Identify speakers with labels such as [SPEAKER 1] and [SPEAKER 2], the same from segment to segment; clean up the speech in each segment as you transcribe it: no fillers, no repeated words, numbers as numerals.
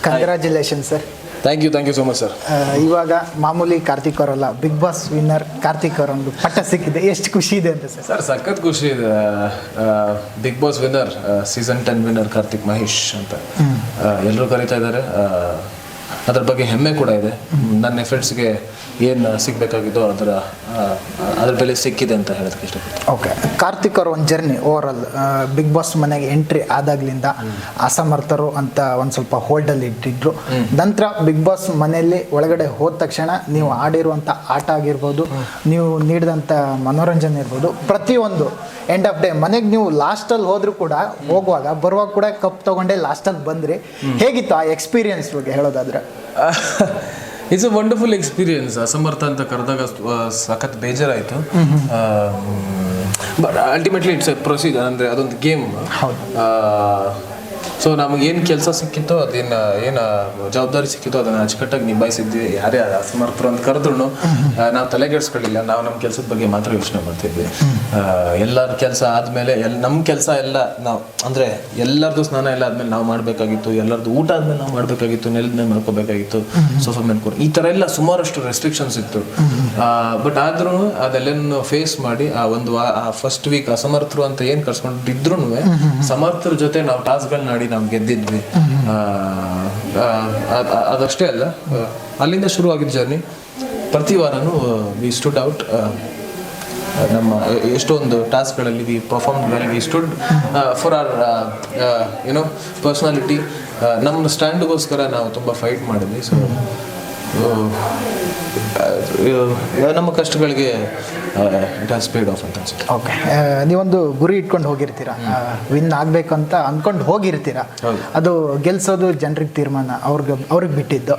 [SPEAKER 1] Congratulation sir.
[SPEAKER 2] Thank you so much sir.
[SPEAKER 1] ಇವಾಗ ಮಾಮೂಲಿ ಕಾರ್ತಿಕ್ ಅವರಲ್ಲ, ಬಿಗ್ ಬಾಸ್ ವಿನ್ನರ್ ಕಾರ್ತಿಕ್ ಅವರೊಂದು ಪಟ್ಟ ಸಿಕ್ಕಿದೆ, ಎಷ್ಟು ಖುಷಿ ಇದೆ ಅಂತ ಸರ್?
[SPEAKER 2] ಸರ್ ಸಖತ್ ಖುಷಿ ಇದೆ. Bigg Boss winner, season 10 winner Karthik Mahesh ಅಂತ ಎಲ್ಲರೂ ಕರೀತಾ ಇದ್ದಾರೆ. ಅದ್ರ ಬಗ್ಗೆ ಹೆಮ್ಮೆ ಕೂಡ ಇದೆ. ನನ್ನ ಎಫರ್ಟ್ಸ್ಗೆ ಏನು ಸಿಗಬೇಕಾಗಿದ್ದೋ ಅದ್ರ ಬೆಲೆ ಸಿಕ್ಕಿದೆ ಅಂತ ಹೇಳೋದಕ್ಕೆ ಇಷ್ಟಪಡ್ತೀನಿ.
[SPEAKER 1] ಓಕೆ, ಕಾರ್ತಿಕ್ ಅವ್ರ ಒಂದು ಜರ್ನಿ ಓವರಾಲ್ ಬಿಗ್ ಬಾಸ್ ಮನೆಗೆ ಎಂಟ್ರಿ ಆದಾಗ್ಲಿಂದ ಅಸಮರ್ಥರು ಅಂತ ಒಂದು ಸ್ವಲ್ಪ ಹೋಲ್ಡಲ್ಲಿ ಇಟ್ಟಿದ್ರು. ನಂತರ ಬಿಗ್ ಬಾಸ್ ಮನೆಯಲ್ಲಿ ಒಳಗಡೆ ಹೋದ ತಕ್ಷಣ ನೀವು ಆಡಿರುವಂಥ ಆಟ ಆಗಿರ್ಬೋದು, ನೀವು ನೀಡಿದಂಥ ಮನೋರಂಜನೆ ಇರ್ಬೋದು, ಪ್ರತಿಯೊಂದು ಎಂಡ್ ಆಫ್ ಡೇ ಮನೆಗೆ ನೀವು ಲಾಸ್ಟಲ್ಲಿ ಹೋದರೂ ಕೂಡ ಬರುವಾಗ ಕೂಡ ಕಪ್ ತೊಗೊಂಡೇ ಲಾಸ್ಟಲ್ಲಿ ಬಂದ್ರಿ. ಹೇಗಿತ್ತು ಆ ಎಕ್ಸ್ಪೀರಿಯನ್ಸ್ ಬಗ್ಗೆ ಹೇಳೋದಾದ್ರೆ?
[SPEAKER 2] It's a wonderful experience. ಅಸಮರ್ಥ ಅಂತ ಕರೆದಾಗ ಸಖತ್ ಬೇಜಾರಾಯಿತು. But ultimately it's a procedure, ಅಂದರೆ ಅದೊಂದು ಗೇಮ್. ಸೊ ನಮಗೇನು ಕೆಲಸ ಸಿಕ್ಕಿತ್ತೋ ಏನು ಜವಾಬ್ದಾರಿ ಸಿಕ್ಕಿತ್ತೋ ಅದನ್ನು ಅಚ್ಚುಕಟ್ಟಾಗಿ ನಿಭಾಯಿಸಿದ್ವಿ. ಯಾರೇ ಅಸಮರ್ಥರು ಅಂತ ಕರೆದ್ರು ನಾವು ತಲೆಗೆಡ್ಸ್ಕೊಳ್ಳಿಲ್ಲ. ನಾವು ನಮ್ಮ ಕೆಲಸದ ಬಗ್ಗೆ ಮಾತ್ರ ಯೋಚನೆ ಮಾಡ್ತಿದ್ವಿ. ಎಲ್ಲರ ಕೆಲಸ ಆದಮೇಲೆ ನಮ್ಮ ಕೆಲಸ ಎಲ್ಲ ನಾವು, ಅಂದರೆ ಎಲ್ಲರದ್ದು ಸ್ನಾನ ಎಲ್ಲ ಆದಮೇಲೆ ನಾವು ಮಾಡಬೇಕಾಗಿತ್ತು, ಎಲ್ಲರದ್ದು ಊಟ ಆದಮೇಲೆ ನಾವು ಮಾಡಬೇಕಾಗಿತ್ತು, ನೆಲದ ಮೇಲೆ ಮಾಡ್ಕೋಬೇಕಾಗಿತ್ತು, ಸೋಫಾ ಮೇಲೆ ಈ ಥರ ಎಲ್ಲ ಸುಮಾರಷ್ಟು ರೆಸ್ಟ್ರಿಕ್ಷನ್ಸ್ ಇತ್ತು. ಬಟ್ ಆದ್ರೂ ಅದೆಲ್ಲನೂ ಫೇಸ್ ಮಾಡಿ ಆ ಫಸ್ಟ್ ವೀಕ್ ಅಸಮರ್ಥರು ಅಂತ ಏನು ಕರ್ಸ್ಕೊಂಡಿದ್ರು ಸಮರ್ಥರ ಜೊತೆ ನಾವು ಟಾಸ್ಕ್ಗಳನ್ನ ಆಡಿ ನಾವು ಗೆದ್ದಿದ್ವಿ. ಅದಷ್ಟೇ ಅಲ್ಲ, ಅಲ್ಲಿಂದ ಶುರುವಾಗಿದ್ದ ಜರ್ನಿ. ಪ್ರತಿ ವಾರನೂ ವಿ ಸ್ಟುಡ್ ಔಟ್. ನಮ್ಮ ಎಷ್ಟೊಂದು ಟಾಸ್ಕ್ಗಳಲ್ಲಿ we perform well, we stood for our personality. ನಮ್ಮ ಸ್ಟ್ಯಾಂಡ್ಗೋಸ್ಕರ ನಾವು ತುಂಬ ಫೈಟ್ ಮಾಡಿದ್ವಿ. ಸೊ ನಮ್ಮ ಕಷ್ಟಗಳಿಗೆ ಇಟ್ ಹ್ಯಾಸ್ ಪೇಡ್ ಆಫ್ ಅಂತ ಅನ್ಸುತ್ತೆ.
[SPEAKER 1] ಓಕೆ, ನೀವೊಂದು ಗುರಿ ಇಟ್ಕೊಂಡು ಹೋಗಿರ್ತೀರ, ವಿನ್ ಆಗಬೇಕು ಅಂತ ಅಂದ್ಕೊಂಡು ಹೋಗಿರ್ತೀರ. ಅದು ಗೆಲ್ಸೋದು ಜನರಿಗೆ ತೀರ್ಮಾನ, ಅವ್ರಿಗೆ ಬಿಟ್ಟಿದ್ದು.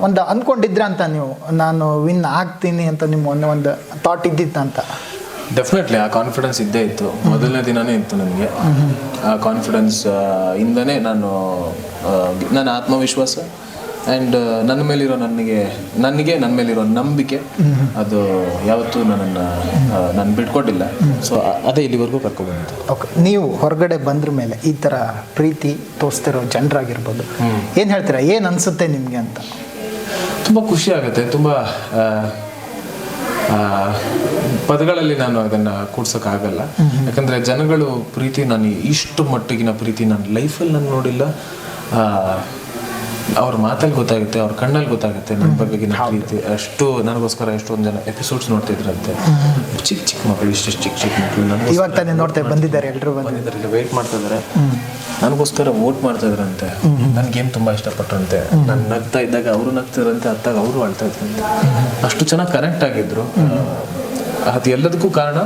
[SPEAKER 1] ಒಂದು ಅಂದ್ಕೊಂಡಿದ್ರ ಅಂತ ನೀವು, ನಾನು ವಿನ್ ಆಗ್ತೀನಿ ಅಂತ ನಿಮ್ಮ ಒಂದು ಥಾಟ್ ಇದ್ದಿತ್ತ ಅಂತ?
[SPEAKER 2] ಡೆಫಿನೆಟ್ಲಿ ಆ ಕಾನ್ಫಿಡೆನ್ಸ್ ಇದ್ದೇ ಇತ್ತು. ಮೊದಲನೇ ದಿನನೇ ಇತ್ತು ನನಗೆ ಆ ಕಾನ್ಫಿಡೆನ್ಸ್ ಇಂದನೇ ನನ್ನ ಆತ್ಮವಿಶ್ವಾಸ ಆ್ಯಂಡ್ ನನ್ನ ಮೇಲಿರೋ ನಂಬಿಕೆ ಅದು ಯಾವತ್ತೂ ನಾನು ಬಿಟ್ಕೊಟ್ಟಿಲ್ಲ. ಸೊ ಅದೇ ಇಲ್ಲಿವರೆಗೂ ಕರ್ಕೊಬಂದಿತ್ತು.
[SPEAKER 1] ಓಕೆ, ನೀವು ಹೊರಗಡೆ ಬಂದ್ರ ಮೇಲೆ ಈ ಥರ ಪ್ರೀತಿ ತೋರಿಸ್ತಿರೋ ಜನರಾಗಿರ್ಬೋದು, ಏನು ಹೇಳ್ತೀರಾ? ಏನು ಅನಿಸುತ್ತೆ ನಿಮಗೆ ಅಂತ?
[SPEAKER 2] ತುಂಬ ಖುಷಿ ಆಗುತ್ತೆ. ತುಂಬ ಪದಗಳಲ್ಲಿ ನಾನು ಅದನ್ನು ಕೂಡ್ಸೋಕ್ಕಾಗಲ್ಲ. ಯಾಕಂದರೆ ಜನಗಳು ಪ್ರೀತಿ, ನಾನು ಇಷ್ಟು ಮಟ್ಟಿಗಿನ ಪ್ರೀತಿ ನನ್ನ ಲೈಫಲ್ಲಿ ನಾನು ನೋಡಿಲ್ಲ. ಅವ್ರ ಮಾತಲ್ಲಿ ಗೊತ್ತಾಗುತ್ತೆ, ಅವ್ರ ಕಣ್ಣಲ್ಲಿ ಗೊತ್ತಾಗುತ್ತೆ ನನ್ನ ಬಗೆಗಿನ ಪ್ರೀತಿ. ಅಷ್ಟು ನನಗೋಸ್ಕರ ಎಷ್ಟೊಂದು ಜನ ಎಪಿಸೋಡ್ಸ್ ನೋಡ್ತಿದ್ರಂತೆ. ಚಿಕ್ಕ ಮಕ್ಕಳು, ಇಷ್ಟು ಚಿಕ್ಕ ಮಕ್ಕಳು
[SPEAKER 1] ಇವಾಗ ತಾನೇ ಬಂದಿದ್ದಾರೆ, ಎಲ್ಲರೂ
[SPEAKER 2] ಬಂದಿದ್ದಾರೆ, ವೆಯ್ಟ್ ಮಾಡ್ತಾ ಇದ್ದಾರೆ, ನನಗೋಸ್ಕರ ವೋಟ್ ಮಾಡ್ತಾ ಇದ್ರಂತೆ. ನನ್ನ ಗೇಮ್ ತುಂಬ ಇಷ್ಟಪಟ್ರಂತೆ. ನಾನು ನಗ್ತಾ ಇದ್ದಾಗ ಅವರು ನಗ್ತಿದ್ರಂತೆ, ಅತ್ತಾಗ ಅವರು ಅಳ್ತಾ ಇದ್ರಂತೆ. ಅಷ್ಟು ಚೆನ್ನಾಗಿ ಕನೆಕ್ಟ್ ಆಗಿದ್ರು. ಅದು ಎಲ್ಲದಕ್ಕೂ ಕಾರಣ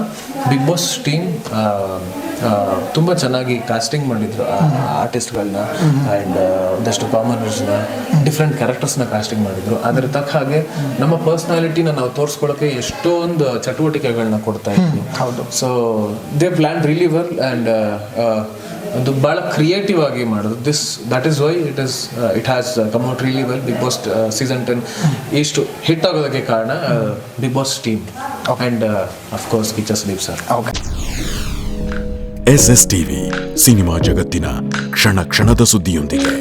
[SPEAKER 2] ಬಿಗ್ ಬಾಸ್ ಟೀಮ್ ತುಂಬ ಚೆನ್ನಾಗಿ ಕಾಸ್ಟಿಂಗ್ ಮಾಡಿದ್ರು ಆರ್ಟಿಸ್ಟ್ಗಳನ್ನ ಆ್ಯಂಡ್ ಒಂದಷ್ಟು ಕಾಮನರ್ಸ್ನ, ಡಿಫ್ರೆಂಟ್ ಕ್ಯಾರೆಕ್ಟರ್ಸ್ನ ಕಾಸ್ಟಿಂಗ್ ಮಾಡಿದ್ರು. ಅದರ ತಕ್ಕ ಹಾಗೆ ನಮ್ಮ ಪರ್ಸ್ನಾಲಿಟಿನ ನಾವು ತೋರಿಸ್ಕೊಳ್ಳೋಕೆ ಎಷ್ಟೊಂದು ಚಟುವಟಿಕೆಗಳನ್ನ ಕೊಡ್ತಾ ಇದ್ವಿ.
[SPEAKER 1] ಹೌದು.
[SPEAKER 2] So they plan really well and ಒಂದು ಭಾಳ ಕ್ರಿಯೇಟಿವ್ ಆಗಿ ಮಾಡೋದು. That is why it has come out really well. Bigg Boss season 10 ಇಷ್ಟು ಹಿಟ್ ಆಗೋದಕ್ಕೆ ಕಾರಣ Bigg Boss team and of course Kichcha Sudeep sir.
[SPEAKER 1] Okay.
[SPEAKER 3] SS TV cinema ಜಗತ್ತಿನ ಕ್ಷಣ ಕ್ಷಣದ ಸುದ್ದಿಯೊಂದಿಗೆ.